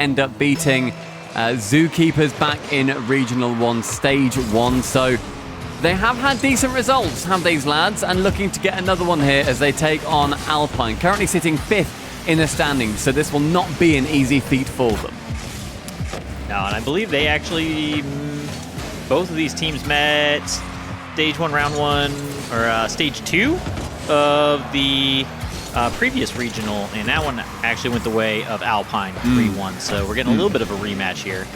end up beating Zookeepers back in Regional 1 Stage 1. So they have had decent results, have these lads, and looking to get another one here as they take on Alpine, currently sitting 5th in the standings, so this will not be an easy feat for them. No, and I believe they actually, both of these teams met Stage 1, Round 1, or Stage 2 of the previous regional, and that one actually went the way of Alpine 3-1. So we're getting a little bit of a rematch here.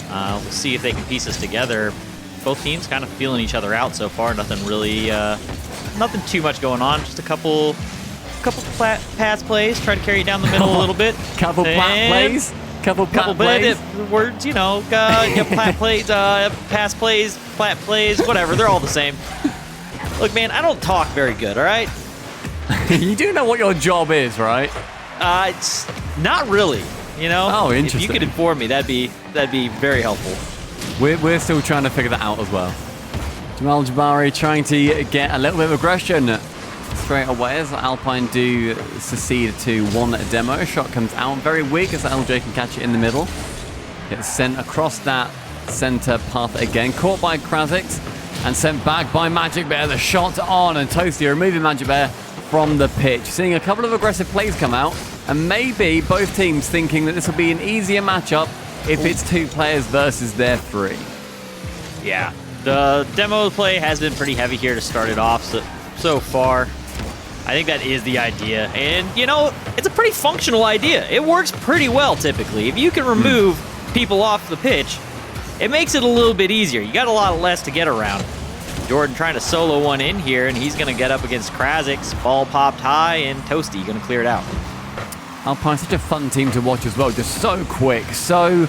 We'll see if they can piece this together. Both teams kind of feeling each other out so far. Nothing really, nothing too much going on. Just a couple pass plays, try to carry it down the middle a little bit. Couple plat plays. Couple plays. Words, you know, plat plays, pass plays, plat plays, whatever. They're all the same. Look, man, I don't talk very good, all right? You do know what your job is, right? It's not really, you know? Oh, interesting. If you could inform me, that'd be very helpful. We're still trying to figure that out as well. Jamal Jabary trying to get a little bit of aggression straight away as Alpine do secede to one demo. Shot comes out very weak as LJ can catch it in the middle. Gets sent across that center path again. Caught by Krazix and sent back by Magic Bear. The shot on, and Toasty removing Magic Bear from the pitch. Seeing a couple of aggressive plays come out, and maybe both teams thinking that this will be an easier matchup if it's 2 players versus their 3. Yeah, the demo play has been pretty heavy here to start it off so far. I think that is the idea, and you know, it's a pretty functional idea. It works pretty well typically. If you can remove people off the pitch, it makes it a little bit easier. You got a lot less to get around. Jordan trying to solo one in here, and he's going to get up against Krazix. Ball popped high, and Toasty going to clear it out. Alpine, such a fun team to watch as well. Just so quick, so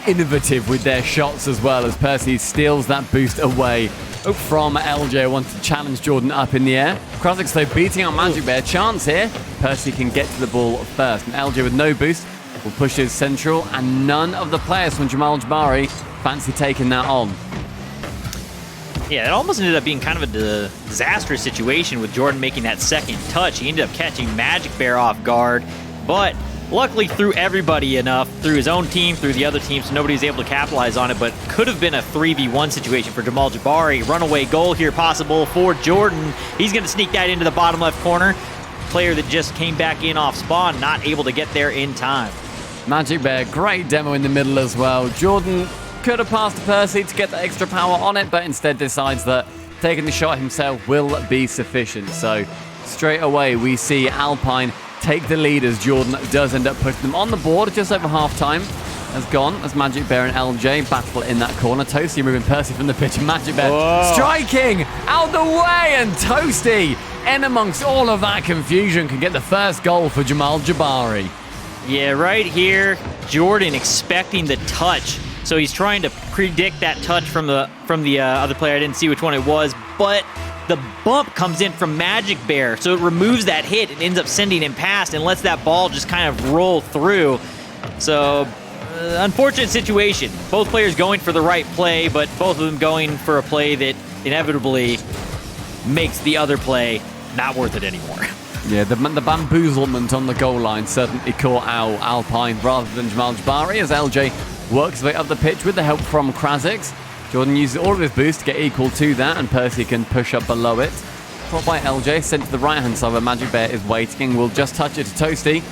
innovative with their shots as well, as Percy steals that boost away from LJ. Wants to challenge Jordan up in the air. Krazix, though, beating out Magic Bear. Chance here. Percy can get to the ball first. And LJ with no boost will push his central, and none of the players from Jamal Jabary fancy taking that on. Yeah, it almost ended up being kind of a disastrous situation with Jordan making that second touch. He ended up catching Magic Bear off guard, but luckily threw everybody enough, through his own team, through the other team, so nobody was able to capitalize on it, but could have been a 3v1 situation for Jamal Jabary. Runaway goal here possible for Jordan. He's going to sneak that into the bottom left corner. Player that just came back in off spawn, not able to get there in time. Magic Bear, great demo in the middle as well. Jordan could have passed to Percy to get the extra power on it, but instead decides that taking the shot himself will be sufficient. So straight away we see Alpine take the lead as Jordan does end up putting them on the board just over half-time. Has gone as Magic Bear and LJ battle in that corner. Toasty moving Percy from the pitch. Magic Bear striking out the way, and Toasty, in amongst all of that confusion, can get the first goal for Jamal Jabary. Yeah, right here, Jordan expecting the touch. So he's trying to predict that touch from the other player. I didn't see which one it was, but the bump comes in from Magic Bear, so it removes that hit and ends up sending him past and lets that ball just kind of roll through. So, unfortunate situation. Both players going for the right play, but both of them going for a play that inevitably makes the other play not worth it anymore. Yeah, the bamboozlement on the goal line certainly caught out Alpine rather than Jamal Jabary, as LJ works his way up the pitch with the help from Krazix. Jordan uses all of his boost to get equal to that, and Percy can push up below it. Caught by LJ, sent to the right-hand side where Magic Bear is waiting, and will just touch it to Toasty.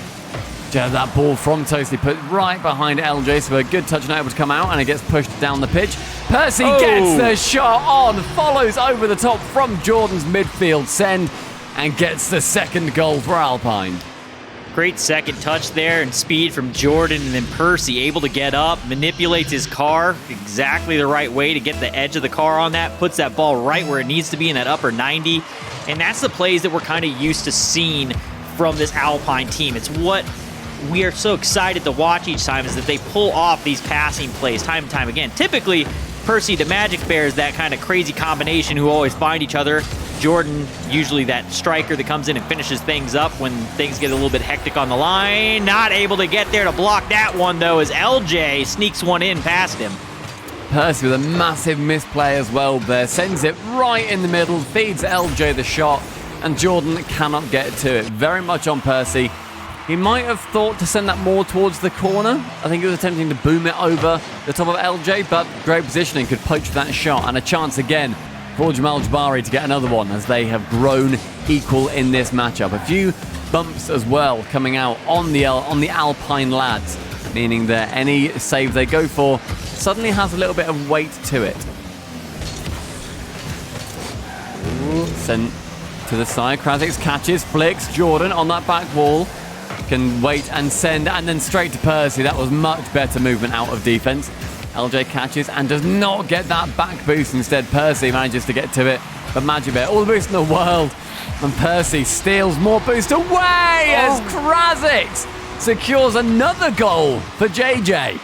Just that ball from Toasty put right behind LJ, so a good touch not able to come out, and it gets pushed down the pitch. Percy gets the shot on, follows over the top from Jordan's midfield send, and gets the second goal for Alpine. Great second touch there and speed from Jordan, and then Percy able to get up, manipulates his car exactly the right way to get the edge of the car on that, puts that ball right where it needs to be in that upper 90. And that's the plays that we're kind of used to seeing from this Alpine team. It's what we are so excited to watch each time, is that they pull off these passing plays time and time again. Typically, Percy to Magic Bear is that kind of crazy combination who always find each other. Jordan, usually that striker that comes in and finishes things up when things get a little bit hectic on the line. Not able to get there to block that one, though, as LJ sneaks one in past him. Percy with a massive misplay as well there. Sends it right in the middle, feeds LJ the shot, and Jordan cannot get to it. Very much on Percy. He might have thought to send that more towards the corner. I think he was attempting to boom it over the top of LJ, but great positioning could poach that shot, and a chance again for Jamal Jabary to get another one as they have grown equal in this matchup. A few bumps as well coming out on the Alpine lads, meaning that any save they go for suddenly has a little bit of weight to it. Ooh, sent to the side. Krasix catches, flicks. Jordan on that back wall can wait and send, and then straight to Percy. That was much better movement out of defense. LJ catches and does not get that back boost. Instead, Percy manages to get to it. But Magic Bear, all the boost in the world. And Percy steals more boost away as Krasix secures another goal for JJ.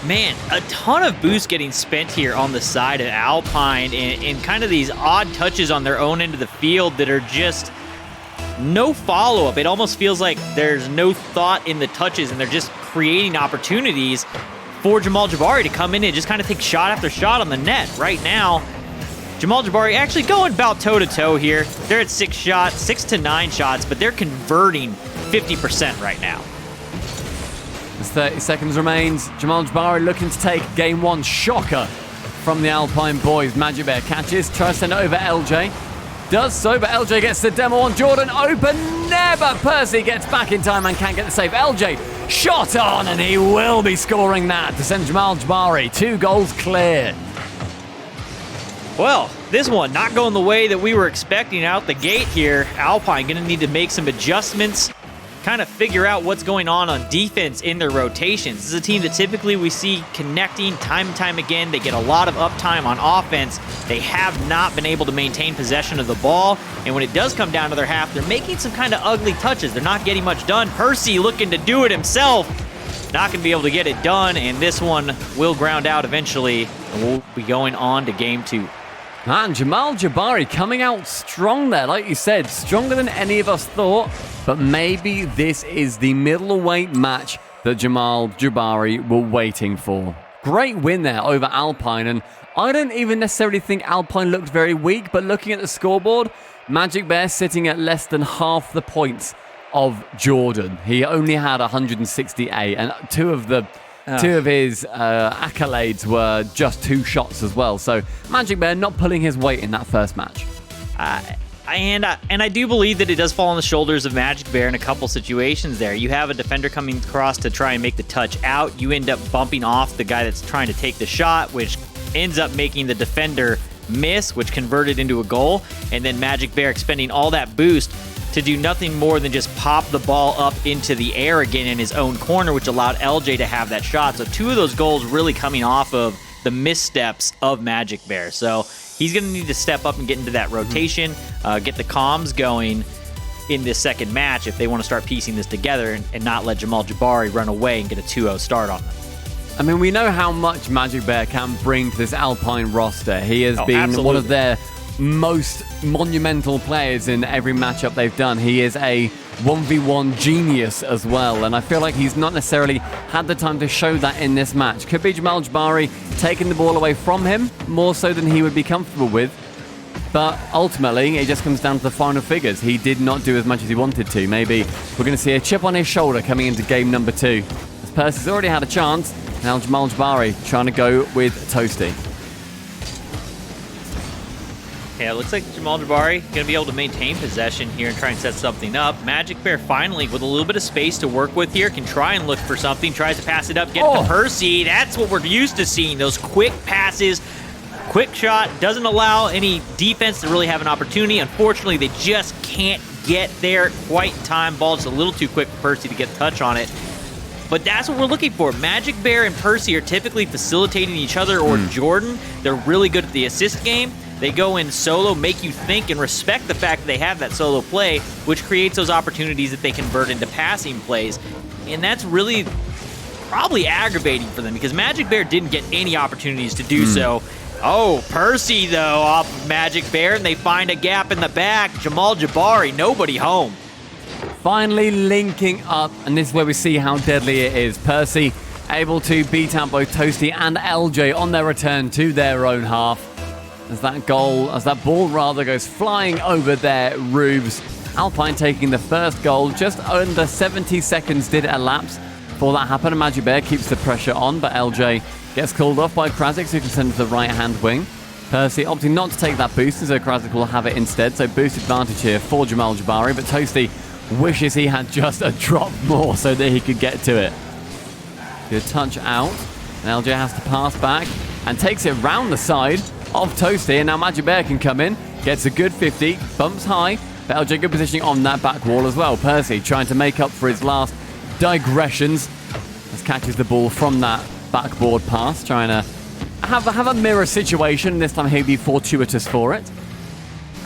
Man, a ton of boost getting spent here on the side of Alpine in kind of these odd touches on their own end of the field that are just no follow-up. It almost feels like there's no thought in the touches, and they're just creating opportunities for Jamal Jabary to come in and just kind of take shot after shot on the net. Right now, Jamal Jabary actually going about toe-to-toe here. They're at 6 to 9 shots, but they're converting 50% right now. As 30 seconds remains, Jamal Jabary looking to take game one. Shocker from the Alpine boys. Magic Bear catches, tries to send it over LJ. Does so, but LJ gets the demo on Jordan. Open never. Percy gets back in time and can't get the save. LJ shot on, and he will be scoring that to send Jamal Jabary 2 goals clear. Well, this one not going the way that we were expecting out the gate here. Alpine going to need to make some adjustments, kind of figure out what's going on defense in their rotations. This is a team that typically we see connecting time and time again. They get a lot of uptime on offense. They have not been able to maintain possession of the ball, and when it does come down to their half, they're making some kind of ugly touches. They're not getting much done. Percy looking to do it himself. Not going to be able to get it done, and this one will ground out eventually, and we'll be going on to game 2. And Jamal Jabary coming out strong there, like you said, stronger than any of us thought. But maybe this is the middleweight match that Jamal Jabary were waiting for. Great win there over Alpine, and I don't even necessarily think Alpine looked very weak, but looking at the scoreboard, Magic Bear sitting at less than half the points of Jordan. He only had 168, and two of his accolades were just 2 shots as well. So Magic Bear not pulling his weight in that first match. And I do believe that it does fall on the shoulders of Magic Bear in a couple situations there. You have a defender coming across to try and make the touch out. You end up bumping off the guy that's trying to take the shot, which ends up making the defender miss, which converted into a goal. And then Magic Bear expending all that boost to do nothing more than just pop the ball up into the air again in his own corner, which allowed LJ to have that shot. So 2 of those goals really coming off of the missteps of Magic Bear. So he's going to need to step up and get into that rotation, get the comms going in this second match if they want to start piecing this together and not let Jamal Jabary run away and get a 2-0 start on them. I mean, we know how much Magic Bear can bring to this Alpine roster. He has been absolutely one of their most monumental players in every matchup they've done. He is a 1v1 genius as well, and I feel like he's not necessarily had the time to show that in this match. Could be Jamal Jabary taking the ball away from him more so than he would be comfortable with, but ultimately it just comes down to the final figures. He did not do as much as he wanted to. Maybe we're going to see a chip on his shoulder coming into game number 2. As Percy's already had a chance, now Jamal Jabary trying to go with Toasty. Yeah, it looks like Jamal Jabary going to be able to maintain possession here and try and set something up. Magic Bear finally, with a little bit of space to work with here, can try and look for something, tries to pass it up, get to Percy. That's what we're used to seeing, those quick passes. Quick shot, doesn't allow any defense to really have an opportunity. Unfortunately, they just can't get there quite in time. Ball's a little too quick for Percy to get a touch on it. But that's what we're looking for. Magic Bear and Percy are typically facilitating each other, or Jordan. They're really good at the assist game. They go in solo, make you think, and respect the fact that they have that solo play, which creates those opportunities that they convert into passing plays. And that's really probably aggravating for them because Magic Bear didn't get any opportunities to do so. Oh, Percy, though, off of Magic Bear, and they find a gap in the back. Jamal Jabary, nobody home. Finally linking up, and this is where we see how deadly it is. Percy able to beat out both Toasty and LJ on their return to their own half. As that ball rather goes flying over their roofs, Alpine taking the first goal. Just under 70 seconds did it elapse before that happened. And Magic Bear keeps the pressure on, but LJ gets called off by Krasic, who can send to the right-hand wing. Percy opting not to take that boost, so Krasic will have it instead. So boost advantage here for Jamal Jabary, but Toasty wishes he had just a drop more so that he could get to it. Good touch out. And LJ has to pass back and takes it round the side of Toasty. And now Magic Bear can come in, gets a good 50, bumps high. But LJ good positioning on that back wall as well. Percy trying to make up for his last digressions as catches the ball from that backboard pass, trying to have a mirror situation. This time he'll be fortuitous for it.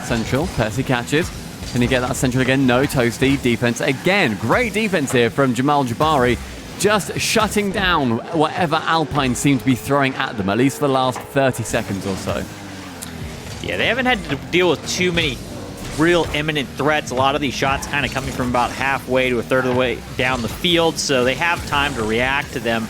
Central, Percy catches. Can he get that central again? No, Toasty. Defense again. Great defense here from Jamal Jabary. Just shutting down whatever Alpine seem to be throwing at them, at least for the last 30 seconds or so. Yeah, they haven't had to deal with too many real imminent threats. A lot of these shots kind of coming from about halfway to a third of the way down the field, so they have time to react to them.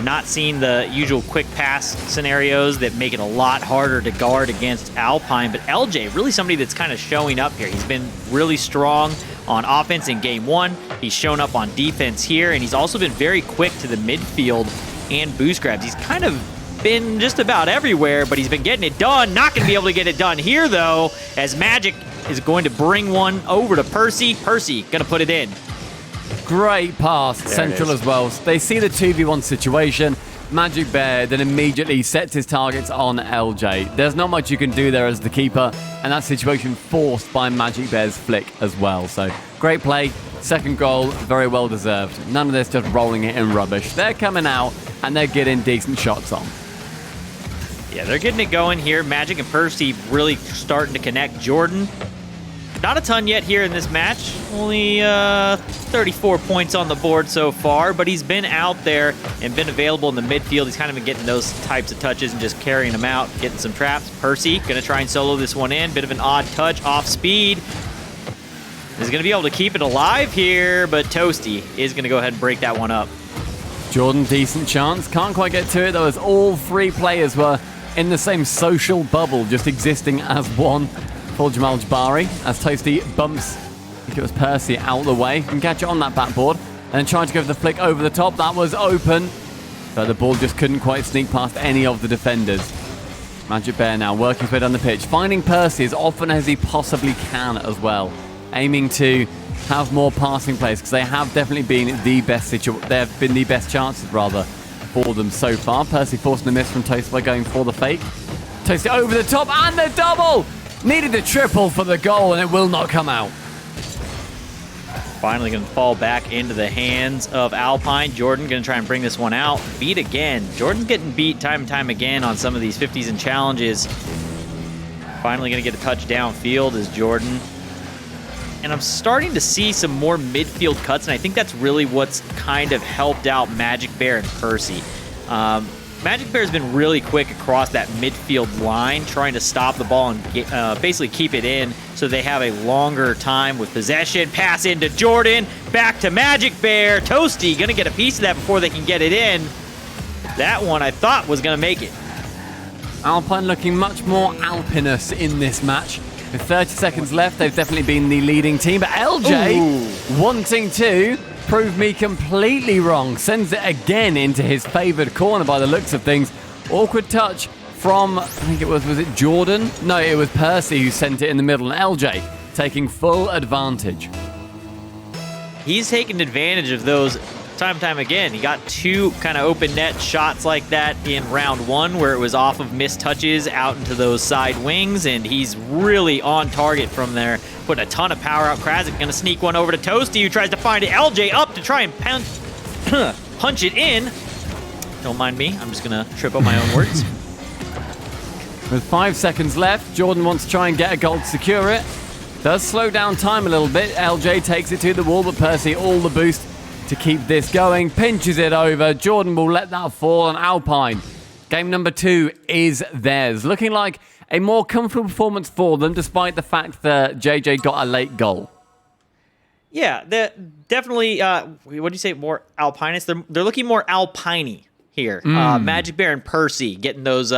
Not seeing the usual quick pass scenarios that make it a lot harder to guard against Alpine, but LJ, really somebody that's kind of showing up here. He's been really strong on offense in game one. He's shown up on defense here, and he's also been very quick to the midfield and boost grabs. He's kind of been just about everywhere, but he's been getting it done. Not going to be able to get it done here, though, as Magic is going to bring one over to Percy. Percy going to put it in. Great pass, central as well. They see the 2v1 situation. Magic Bear then immediately sets his targets on LJ. There's not much you can do there as the keeper, and that situation forced by Magic Bear's flick as well. So great play, second goal, very well deserved. None of this just rolling it in rubbish. They're coming out and they're getting decent shots on. Yeah, they're getting it going here. Magic and Percy really starting to connect. Jordan, not a ton yet here in this match. Only 34 points on the board so far, but he's been out there and been available in the midfield. He's kind of been getting those types of touches and just carrying them out, getting some traps. Percy going to try and solo this one in. Bit of an odd touch off speed. He's going to be able to keep it alive here, but Toasty is going to go ahead and break that one up. Jordan, decent chance. Can't quite get to it, though, as all three players were in the same social bubble, just existing as one. For Jamal Jabary, as Toasty bumps, I think it was Percy, out the way. Can catch it on that backboard. And then trying to go for the flick over the top. That was open. But the ball just couldn't quite sneak past any of the defenders. Magic Bear now working his way down the pitch. Finding Percy as often as he possibly can as well. Aiming to have more passing plays, because they have definitely been the best they have been the best chances, rather, for them so far. Percy forcing the miss from Toasty by going for the fake. Toasty over the top and the double! Needed the triple for the goal, and it will not come out. Finally going to fall back into the hands of Alpine. Jordan going to try and bring this one out. Beat again. Jordan's getting beat time and time again on some of these 50s and challenges. Finally going to get a touch downfield is Jordan. And I'm starting to see some more midfield cuts, and I think that's really what's kind of helped out Magic Bear and Percy. Magic Bear has been really quick across that midfield line, trying to stop the ball and basically keep it in so they have a longer time with possession. Pass into Jordan, back to Magic Bear. Toasty going to get a piece of that before they can get it in. That one I thought was going to make it. Alpine looking much more Alpinous in this match. With 30 seconds left, they've definitely been the leading team. But LJ wanting to prove me completely wrong. Sends it again into his favoured corner by the looks of things. Awkward touch from, I think it was it Jordan? No, it was Percy who sent it in the middle. And LJ taking full advantage. He's taking advantage of those time and time again. He got two kind of open net shots like that in round one, where it was off of missed touches out into those side wings, and he's really on target from there. Putting a ton of power out. Krasic going to sneak one over to Toasty, who tries to find it. LJ up to try and punch it in. Don't mind me. I'm just going to trip up my own words. With 5 seconds left, Jordan wants to try and get a goal to secure it. Does slow down time a little bit. LJ takes it to the wall, but Percy all the boost to keep this going. Pinches it over. Jordan will let that fall on Alpine. Game number 2 is theirs. Looking like a more comfortable performance for them, despite the fact that JJ got a late goal. Yeah, they're definitely, what do you say, more Alpinist? They're looking more Alpine-y here. Magic Bear and Percy getting those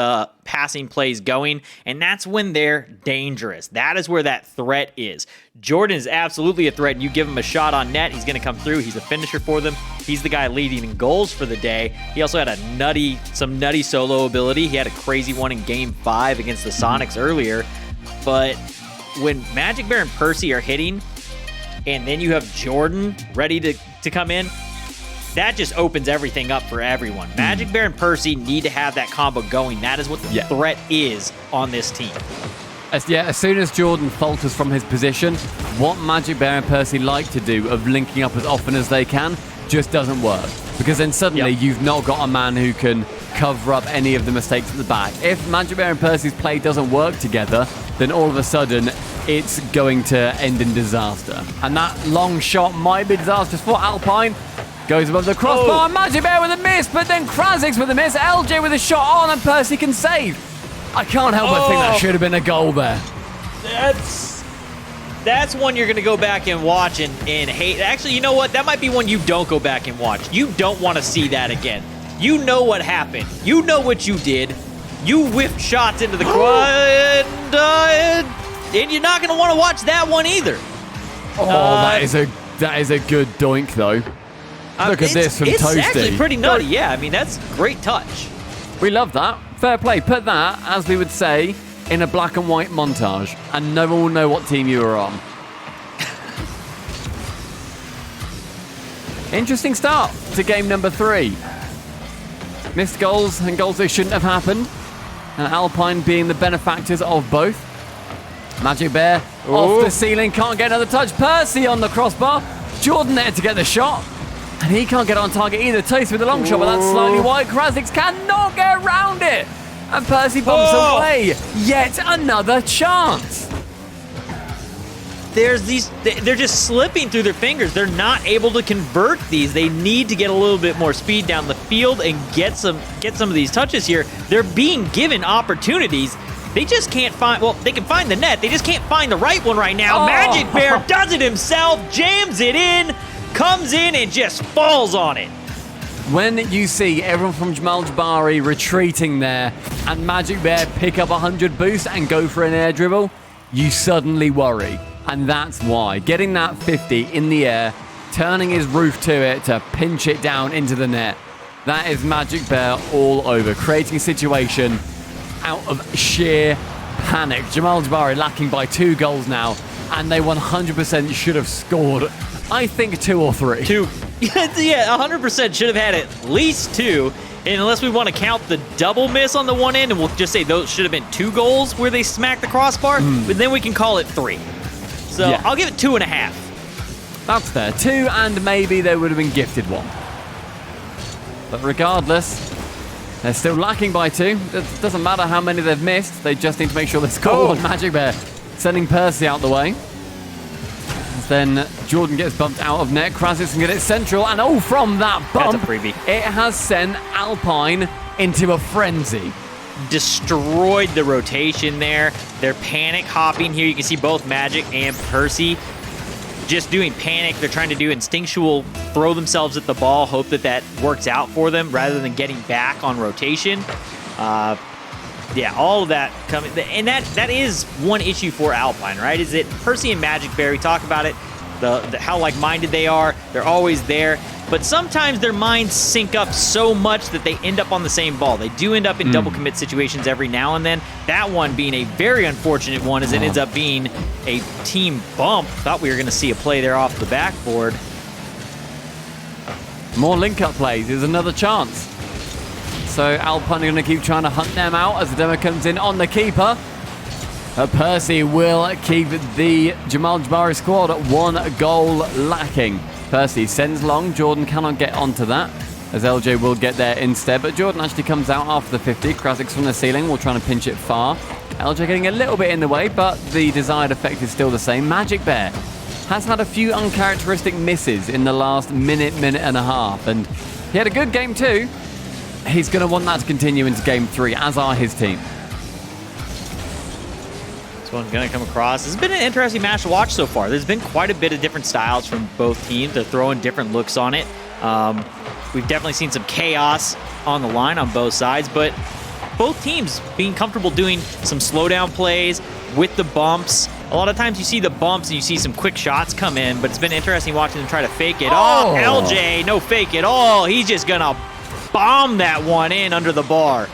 passing plays going, and that's when they're dangerous. That is where that threat is. Jordan is absolutely a threat, and you give him a shot on net, he's going to come through. He's a finisher for them. He's the guy leading in goals for the day. He also had some nutty solo ability. He had a crazy one in Game 5 against the Sonics earlier. But when Magic Bear and Percy are hitting, and then you have Jordan ready to come in, that just opens everything up for everyone. Magic Bear and Percy need to have that combo going. That is what the threat is on this team. As soon as Jordan falters from his position, what Magic Bear and Percy like to do of linking up as often as they can just doesn't work. Because then suddenly you've not got a man who can cover up any of the mistakes at the back. If Magic Bear and Percy's play doesn't work together, then all of a sudden it's going to end in disaster. And that long shot might be disastrous for Alpine. Goes above the crossbar, Magic Bear with a miss, but then Krasix with a miss, LJ with a shot on, and Percy can save. I can't help but think that should have been a goal there. That's one you're going to go back and watch and hate. Actually, you know what? That might be one you don't go back and watch. You don't want to see that again. You know what happened. You know what you did. You whipped shots into the crowd, and you're not going to want to watch that one either. That is a good doink, though. Look at this from Toasty. It's actually pretty nutty, yeah. I mean, that's a great touch. We love that. Fair play. Put that, as we would say, in a black and white montage, and no one will know what team you were on. Interesting start to game number 3. Missed goals and goals that shouldn't have happened, and Alpine being the benefactors of both. Magic Bear off the ceiling, can't get another touch. Percy on the crossbar. Jordan there to get the shot. And he can't get on target either. Toasty with a long shot, but that's slightly wide. Krasix cannot get around it. And Percy bumps away. Yet another chance. They're just slipping through their fingers. They're not able to convert these. They need to get a little bit more speed down the field and get some of these touches here. They're being given opportunities. They just can't find, well, they can find the net. They just can't find the right one right now. Magic Bear does it himself, jams it in, comes in and just falls on it. When you see everyone from Jamal Jabary retreating there and Magic Bear pick up 100 boost and go for an air dribble, you suddenly worry. And that's why. Getting that 50 in the air, turning his roof to it to pinch it down into the net. That is Magic Bear all over, creating a situation out of sheer panic. Jamal Jabary lacking by 2 goals now, and they 100% should have scored, I think, 2 or 3. 2. Yeah, 100% should have had at least 2. And unless we want to count the double miss on the one end, and we'll just say those should have been 2 goals where they smacked the crossbar, but then we can call it 3. So I'll give it 2.5. That's fair. 2, and maybe they would have been gifted 1. But regardless, they're still lacking by 2. It doesn't matter how many they've missed. They just need to make sure they score on Magic Bear. Sending Percy out the way. Then Jordan gets bumped out of net. Krasix can get it central. And from that bump, that's a freebie. It has sent Alpine into a frenzy. Destroyed the rotation there. They're panic hopping here. You can see both Magic and Percy just doing panic. They're trying to do instinctual throw themselves at the ball, hope that works out for them rather than getting back on rotation. Yeah, all of that coming, and that is one issue for Alpine, right? Is it Percy and Magic Bear? We talk about it, how like-minded they are. They're always there, but sometimes their minds sync up so much that they end up on the same ball. They do end up in double commit situations every now and then. That one being a very unfortunate one, as it ends up being a team bump. Thought we were going to see a play there off the backboard. More link-up plays is another chance. So Alpine are going to keep trying to hunt them out as the demo comes in on the keeper. Percy will keep the Jamal Jabary squad at 1 goal lacking. Percy sends long. Jordan cannot get onto that, as LJ will get there instead. But Jordan actually comes out after the 50. Krasix from the ceiling will try to pinch it far. LJ getting a little bit in the way, but the desired effect is still the same. Magic Bear has had a few uncharacteristic misses in the last minute and a half. And he had a good game too. He's going to want that to continue into game 3, as are his team. This one's going to come across. This has been an interesting match to watch so far. There's been quite a bit of different styles from both teams. They're throwing different looks on it. We've definitely seen some chaos on the line on both sides, but both teams being comfortable doing some slowdown plays with the bumps. A lot of times you see the bumps and you see some quick shots come in, but it's been interesting watching them try to fake it. Oh, LJ, no fake at all. He's just going to bomb that one in under the bar.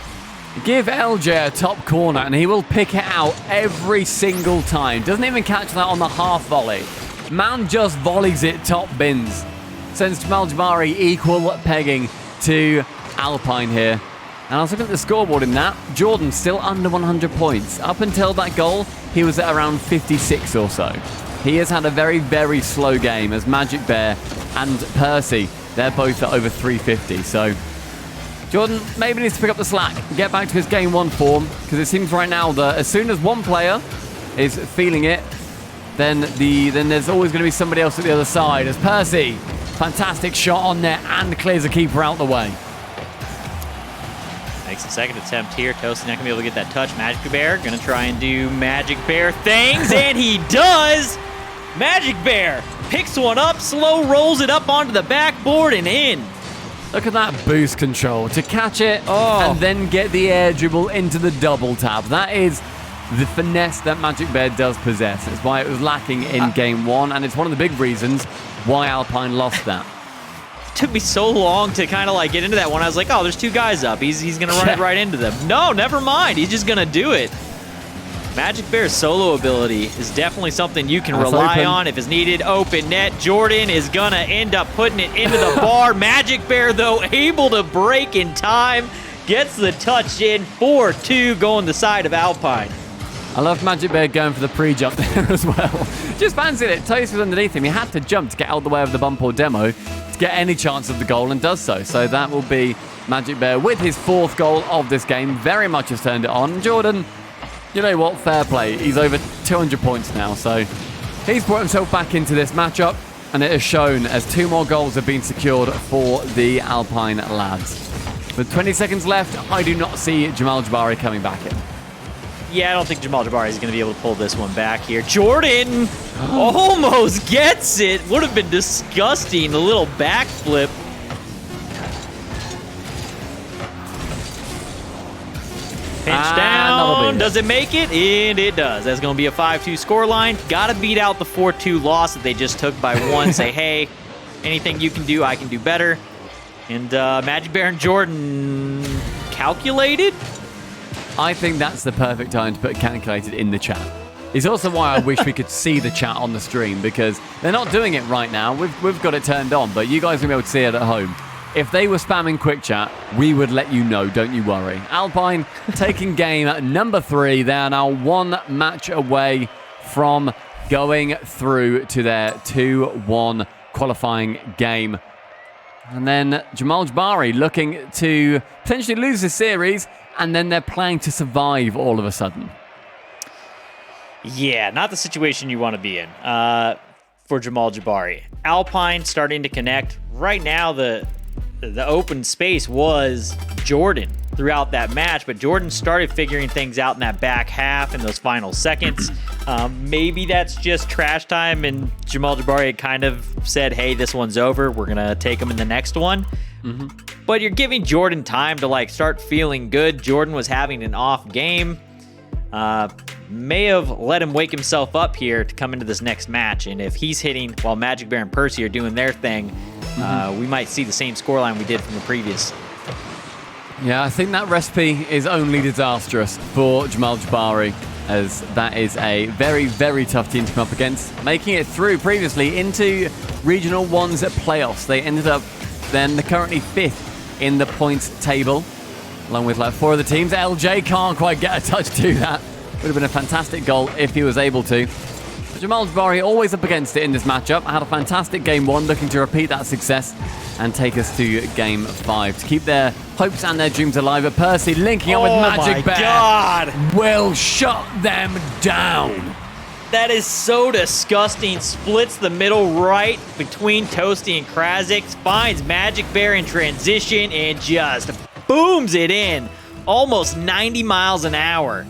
Give LJ a top corner and he will pick it out every single time. Doesn't even catch that on the half volley. Man just volleys it top bins. Sends Jamal Jabary equal pegging to Alpine here. And I was looking at the scoreboard in that. Jordan still under 100 points. Up until that goal, he was at around 56 or so. He has had a very, very slow game as Magic Bear and Percy, they're both at over 350. So Jordan maybe needs to pick up the slack, get back to his game 1 form, because it seems right now that as soon as one player is feeling it, then there's always going to be somebody else at the other side. As Percy, fantastic shot on net and clears the keeper out the way. Makes the second attempt here. Toasty not going to be able to get that touch. Magic Bear going to try and do Magic Bear things, and he does! Magic Bear picks one up, slow rolls it up onto the backboard and in. Look at that boost control to catch it and then get the air dribble into the double tap. That is the finesse that Magic Bear does possess. It's why it was lacking in game 1, and it's one of the big reasons why Alpine lost that. Took me so long to kind of like get into that one. I was like, oh, there's 2 guys up. He's going to run it right into them. No, never mind. He's just going to do it. Magic Bear's solo ability is definitely something you can rely on if it's needed. Open net. Jordan is going to end up putting it into the bar. Magic Bear, though, able to break in time. Gets the touch in. 4-2 going the side of Alpine. I love Magic Bear going for the pre-jump there as well. Just fancied it. Toast was underneath him. He had to jump to get out of the way of the bump or demo to get any chance of the goal, and does so. So that will be Magic Bear with his 4th goal of this game. Very much has turned it on. Jordan, you know what? Fair play. He's over 200 points now. So he's brought himself back into this matchup, and it has shown as 2 more goals have been secured for the Alpine lads. With 20 seconds left, I do not see Jamal Jabary coming back in. Yeah, I don't think Jamal Jabary is going to be able to pull this one back here. Jordan almost gets it. Would have been disgusting. The little backflip. Pinch down. Does it make it? And it does. That's going to be a 5-2 scoreline. Got to beat out the 4-2 loss that they just took by 1. Say, hey, anything you can do, I can do better. And Magic Bear and Jordan calculated? I think that's the perfect time to put calculated in the chat. It's also why I wish we could see the chat on the stream, because they're not doing it right now. We've got it turned on, but you guys will be able to see it at home. If they were spamming quick chat, we would let you know, don't you worry. Alpine taking game at number 3. They are now 1 match away from going through to their 2-1 qualifying game. And then Jamal Jabary looking to potentially lose the series, and then they're planning to survive all of a sudden. Yeah, not the situation you want to be in for Jamal Jabary. Alpine starting to connect. Right now, the open space was Jordan throughout that match, but Jordan started figuring things out in that back half in those final seconds. Maybe that's just trash time, and Jamal Jabary kind of said, hey, this one's over. We're going to take him in the next one. But you're giving Jordan time to like start feeling good. Jordan was having an off game. May have let him wake himself up here to come into this next match. And if he's hitting while Magic Bear and Percy are doing their thing, we might see the same scoreline we did from the previous. Yeah, I think that recipe is only disastrous for Jamal Jabary, as that is a very, very tough team to come up against. Making it through previously into Regional 1's playoffs. They ended up then currently 5th in the points table, along with like 4 of the teams. LJ can't quite get a touch to that. Would have been a fantastic goal if he was able to. But Jamal Jabary always up against it in this matchup. Had a fantastic game 1, looking to repeat that success and take us to game 5 to keep their hopes and their dreams alive. But Percy linking up with Magic Bear. God. Will shut them down. That is so disgusting. Splits the middle right between Toasty and Krasik. Finds Magic Bear in transition and just booms it in. Almost 90 miles an hour.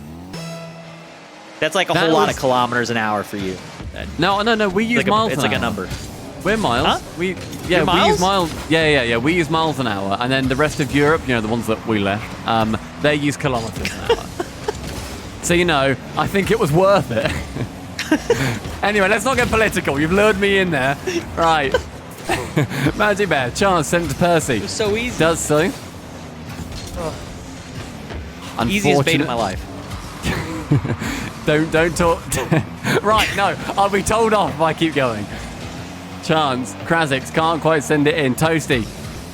That's like a whole lot of kilometers an hour for you. No. We use miles an hour. It's like a number. We're miles. Huh? We You're we miles? use miles. Yeah. We use miles an hour, and then the rest of Europe, the ones that we left, they use kilometers an hour. So I think it was worth it. Anyway, let's not get political. You've lured me in there. Right. Magic Bear, chance, send it to Percy. It was so easy. Does so. Easiest bait of my life. Don't talk. Right, no. I'll be told off if I keep going. Chance. Krasix can't quite send it in. Toasty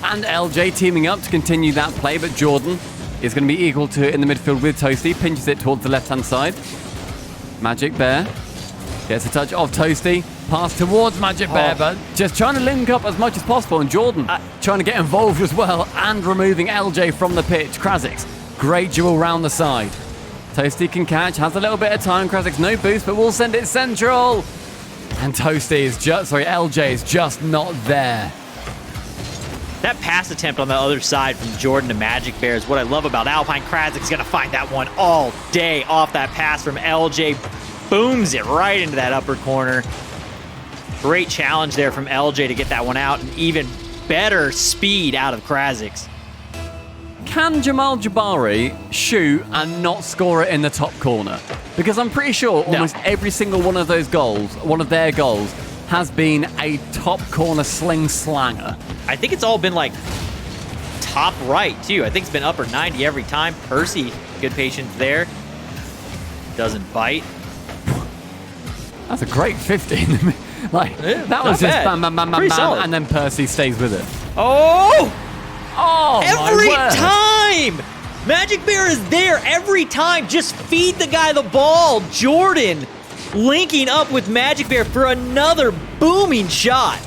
and LJ teaming up to continue that play, but Jordan is going to be equal to it in the midfield with Toasty. Pinches it towards the left-hand side. Magic Bear gets a touch of Toasty. Pass towards Magic Bear, but just trying to link up as much as possible. And Jordan trying to get involved as well and removing LJ from the pitch. Krasix, great duel round the side. Toasty can catch, has a little bit of time. Krasix no boost, but will send it central. And Toasty is LJ is just not there. That pass attempt on the other side from Jordan to Magic Bear is what I love about Alpine. Krasix is going to find that one all day off that pass from LJ. Booms it right into that upper corner. Great challenge there from LJ to get that one out, and even better speed out of Krasix. Can Jamal Jabary shoot and not score it in the top corner? Because I'm pretty sure almost every single one of those goals, one of their goals, has been a top corner sling slanger. I think it's all been like top right too. I think it's been upper 90 every time. Percy, good patience there. Doesn't bite. That's a great 15. That was just bam, bam, bam, bam, bam, and then Percy stays with it. Oh! Every my word. time! Magic Bear is there every time. Just feed the guy the ball. Jordan linking up with Magic Bear for another booming shot.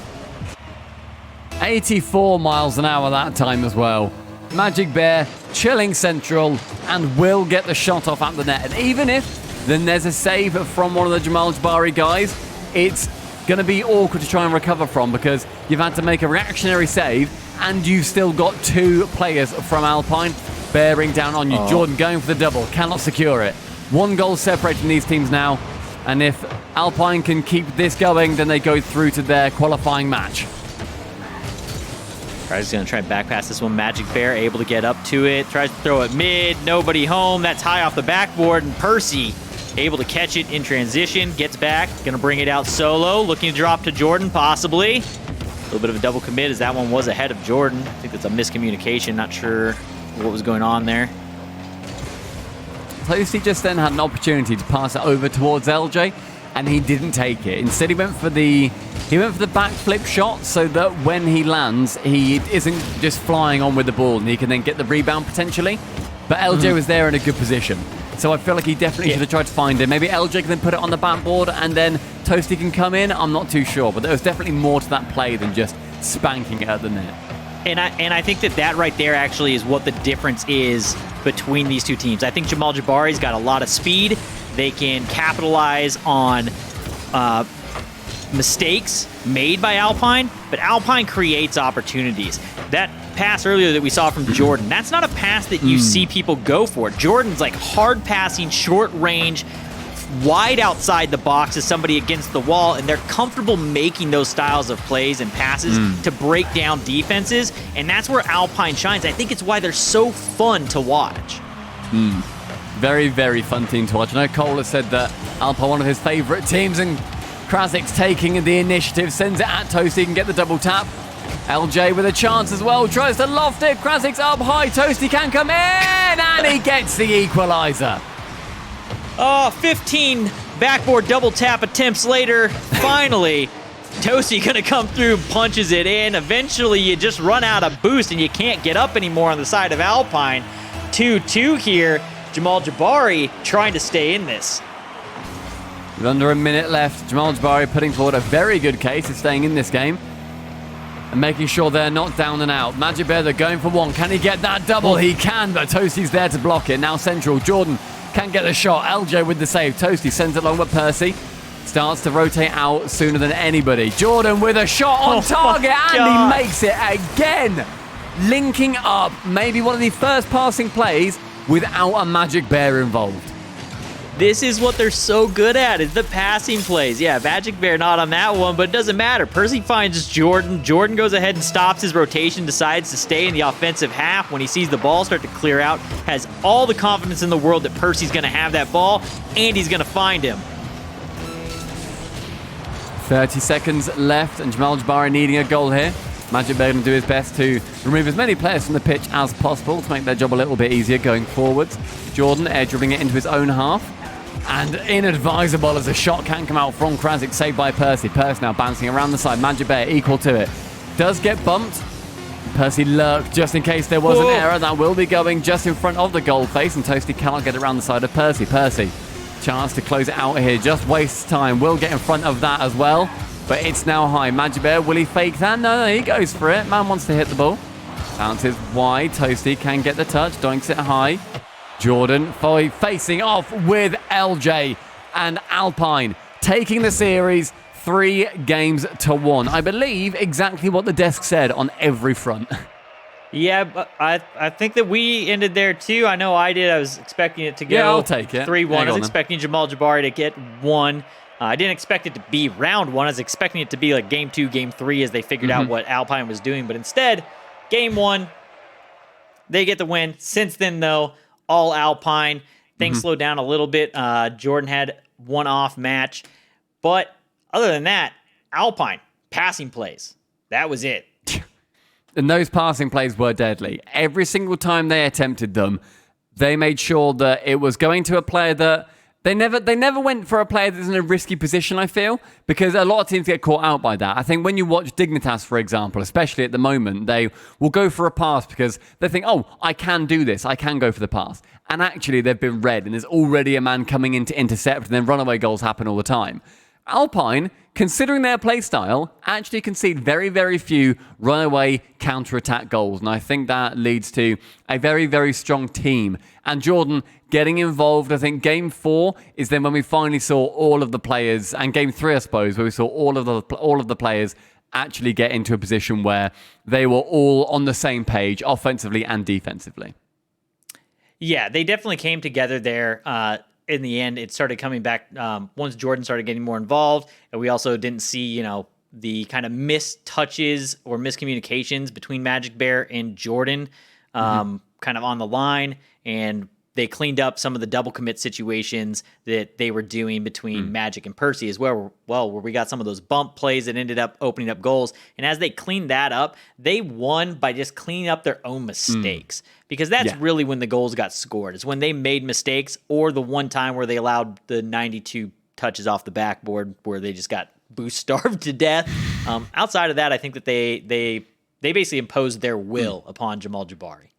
84 miles an hour that time as well. Magic Bear chilling central and will get the shot off at the net. And even if then there's a save from one of the Jamal Jabary guys, it's going to be awkward to try and recover from because you've had to make a reactionary save and you've still got two players from Alpine bearing down on you. Jordan going for the double, cannot secure it. One goal separating these teams now, and if Alpine can keep this going, then they go through to their qualifying match. He's going to try and back pass this one. Magic Bear able to get up to it. Tries to throw it mid. Nobody home. That's high off the backboard. And Percy able to catch it in transition. Gets back. Going to bring it out solo. Looking to drop to Jordan, possibly. A little bit of a double commit as that one was ahead of Jordan. I think that's a miscommunication. Not sure what was going on there. Toasty just then had an opportunity to pass it over towards LJ, and he didn't take it. Instead, he went for the backflip shot so that when he lands, he isn't just flying on with the ball, and he can then get the rebound potentially. But LJ was there in a good position. So I feel like he definitely should have tried to find it. Maybe LJ can then put it on the backboard, and then Toasty can come in. I'm not too sure, but there was definitely more to that play than just spanking it at the net. And I think that right there actually is what the difference is between these two teams. I think Jamal Jabary's got a lot of speed. They can capitalize on mistakes made by Alpine, but Alpine creates opportunities. That pass earlier that we saw from Jordan, that's not a pass that you see people go for. Jordan's like hard passing, short range, wide outside the box as somebody against the wall, and they're comfortable making those styles of plays and passes to break down defenses, and that's where Alpine shines. I think it's why they're so fun to watch. Very, very fun team to watch. I know Cole has said that Alpine one of his favourite teams, and Krasix taking the initiative, sends it at Toasty, can get the double tap. LJ with a chance as well, tries to loft it. Krasix up high, Toasty can come in, and he gets the equaliser. 15 backboard double tap attempts later, finally, Toasty gonna come through, punches it in. Eventually, you just run out of boost and you can't get up anymore on the side of Alpine. 2-2 here. Jamal Jabary trying to stay in this. With under a minute left, Jamal Jabary putting forward a very good case of staying in this game and making sure they're not down and out. Magic Bear, they're going for one. Can he get that double? He can, but Toasty's there to block it. Now central, Jordan can't get the shot. LJ with the save. Toasty sends it along with Percy. Starts to rotate out sooner than anybody. Jordan with a shot on target, and he makes it again. Linking up, maybe one of the first passing plays without a Magic Bear involved. This is what they're so good at, is the passing plays. Yeah, Magic Bear not on that one, but it doesn't matter. Percy finds Jordan. Jordan goes ahead and stops his rotation, decides to stay in the offensive half when he sees the ball start to clear out, has all the confidence in the world that Percy's going to have that ball, and he's going to find him. 30 seconds left, and Jamal Jabary needing a goal here. Magic Bear going to do his best to remove as many players from the pitch as possible to make their job a little bit easier going forwards. Jordan air dribbling it into his own half. And inadvisable as a shot can come out from Krasic, saved by Percy. Percy now bouncing around the side. Magic Bear equal to it. Does get bumped. Percy lurked just in case there was an error. That will be going just in front of the goal face, and Toasty cannot get around the side of Percy. Percy, chance to close it out here. Just wastes time. Will get in front of that as well. But it's now high. Magic Bear, will he fake that? No, he goes for it. Man wants to hit the ball. Bounces wide. Toasty can get the touch. Doinks it high. Jordan facing off with LJ, and Alpine taking the series 3-1. I believe exactly what the desk said on every front. Yeah, but I think that we ended there too. I know I did. I was expecting it to go I'll take it. 3-1. I was expecting Jamal Jabary to get one. I didn't expect it to be round one. I was expecting it to be like game 2, game 3 as they figured out what Alpine was doing. But instead, game 1, they get the win. Since then, though, all Alpine. Things slowed down a little bit. Jordan had one off match. But other than that, Alpine, passing plays. That was it. And those passing plays were deadly. Every single time they attempted them, they made sure that it was going to a player that... They never went for a player that's in a risky position, I feel, because a lot of teams get caught out by that. I think when you watch Dignitas, for example, especially at the moment, they will go for a pass because they think, oh, I can do this. I can go for the pass. And actually, they've been read, and there's already a man coming in to intercept, and then runaway goals happen all the time. Alpine, considering their play style, actually concede very, very few runaway counter-attack goals. And I think that leads to a very, very strong team. And Jordan getting involved, I think game 4 is then when we finally saw all of the players, and game 3, I suppose, where we saw all of the players actually get into a position where they were all on the same page, offensively and defensively. Yeah, they definitely came together there. In the end, it started coming back once Jordan started getting more involved, and we also didn't see, the kind of missed touches or miscommunications between Magic Bear and Jordan kind of on the line, and they cleaned up some of the double commit situations that they were doing between Magic and Percy as well, where we got some of those bump plays that ended up opening up goals. And as they cleaned that up, they won by just cleaning up their own mistakes. Because that's really when the goals got scored. It's when they made mistakes, or the one time where they allowed the 92 touches off the backboard where they just got boost starved to death. Outside of that, I think that they basically imposed their will upon Jamal Jabary.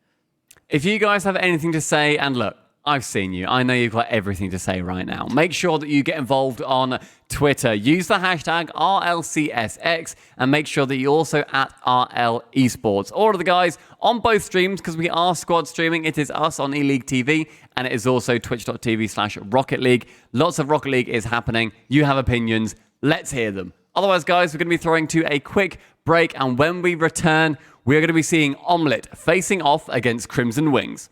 If you guys have anything to say, and look, I've seen you. I know you've got everything to say right now. Make sure that you get involved on Twitter. Use the hashtag RLCSX, and make sure that you also at RL Esports. All of the guys on both streams, because we are squad streaming. It is us on eLeague TV, and it is also twitch.tv/Rocket League. Lots of Rocket League is happening. You have opinions. Let's hear them. Otherwise, guys, we're going to be throwing to a quick break, and when we return, we're going to be seeing Omelette facing off against Crimson Wings.